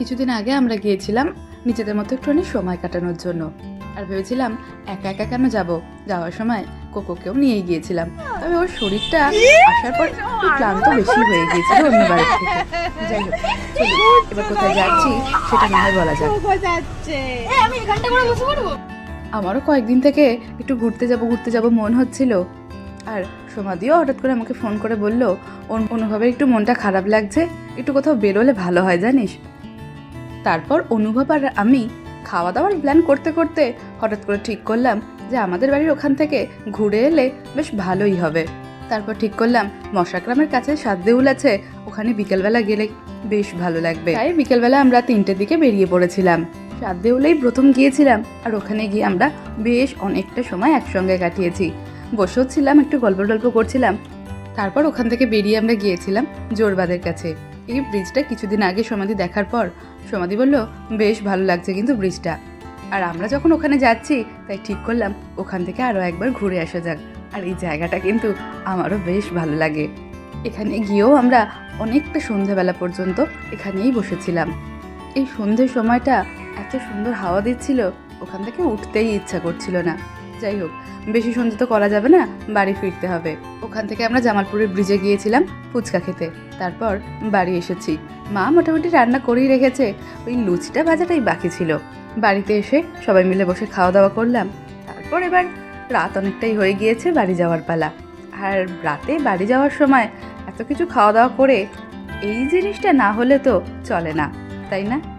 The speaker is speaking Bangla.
কিছুদিন আগে আমরা গিয়েছিলাম নিজেদের মতো একটুখানি সময় কাটানোর জন্য। আর ভেবেছিলাম একা একা কেন যাব, যাওয়ার সময় কোকোকেও নিয়ে গিয়েছিলাম। তবে ওর শরীরটা আসার পর একটু ক্লান্ত বেশি হয়ে গিয়েছিল অন্য বাড়ির থেকে। যাই হোক, চলো এবার কোথায় যাচ্ছি সেটা না হয় বলা যাক। আমারও কয়েকদিন থেকে একটু ঘুরতে যাব মন হচ্ছিল। আর সমাধিও হঠাৎ করে আমাকে ফোন করে বলল ওর অনুভবের একটু মনটা খারাপ লাগছে, একটু কোথাও বেরোলে ভালো হয় জানিস। তারপর অনুভব আর আমি খাওয়া দাওয়ার প্ল্যান করতে করতে হঠাৎ করে ঠিক করলাম যে আমাদের বাড়ির ওখান থেকে ঘুরে এলে বেশ ভালোই হবে। তারপর ঠিক করলাম মশাগ্রামের কাছে সাতদেউল আছে, ওখানে বিকেলবেলা গেলে বেশ ভালো লাগবে। তাই বিকেলবেলা আমরা 3টের দিকে বেরিয়ে পড়েছিলাম। সাতদেউলেই প্রথম গিয়েছিলাম, আর ওখানে গিয়ে আমরা বেশ অনেকটা সময় একসঙ্গে কাটিয়েছি। বসেও ছিলাম, একটু গল্প করছিলাম। তারপর ওখান থেকে বেরিয়ে আমরা গিয়েছিলাম জোরবাদের কাছে। এই ব্রিজটা কিছুদিন আগে সমাধি দেখার পর সমাধি বলল বেশ ভালো লাগছে কিন্তু ব্রিজটা। আর আমরা যখন ওখানে যাচ্ছি তাই ঠিক করলাম ওখান থেকে আরও একবার ঘুরে আসা যাক। আর এই জায়গাটা কিন্তু আমারও বেশ ভালো লাগে। এখানে গিয়েও আমরা অনেকটা সন্ধ্যেবেলা পর্যন্ত এখানেই বসেছিলাম। এই সন্ধ্যের সময়টা এত সুন্দর হাওয়া দিচ্ছিল, ওখান থেকে উঠতেই ইচ্ছা করছিল না। যাই হোক, বেশি সন্ধ্যে তো করা যাবে না, বাড়ি ফিরতে হবে। ওখান থেকে আমরা জামালপুরের ব্রিজে গিয়েছিলাম ফুচকা খেতে। তারপর বাড়ি এসেছি। মা মোটামুটি রান্না করেই রেখেছে, ওই লুচিটা ভাজাটাই বাকি ছিল। বাড়িতে এসে সবাই মিলে বসে খাওয়া দাওয়া করলাম। তারপর এবার রাত অনেকটাই হয়ে গিয়েছে, বাড়ি যাওয়ার পালা। আর রাতে বাড়ি যাওয়ার সময় এত কিছু খাওয়া দাওয়া করে এই জিনিসটা না হলে তো চলে না, তাই না?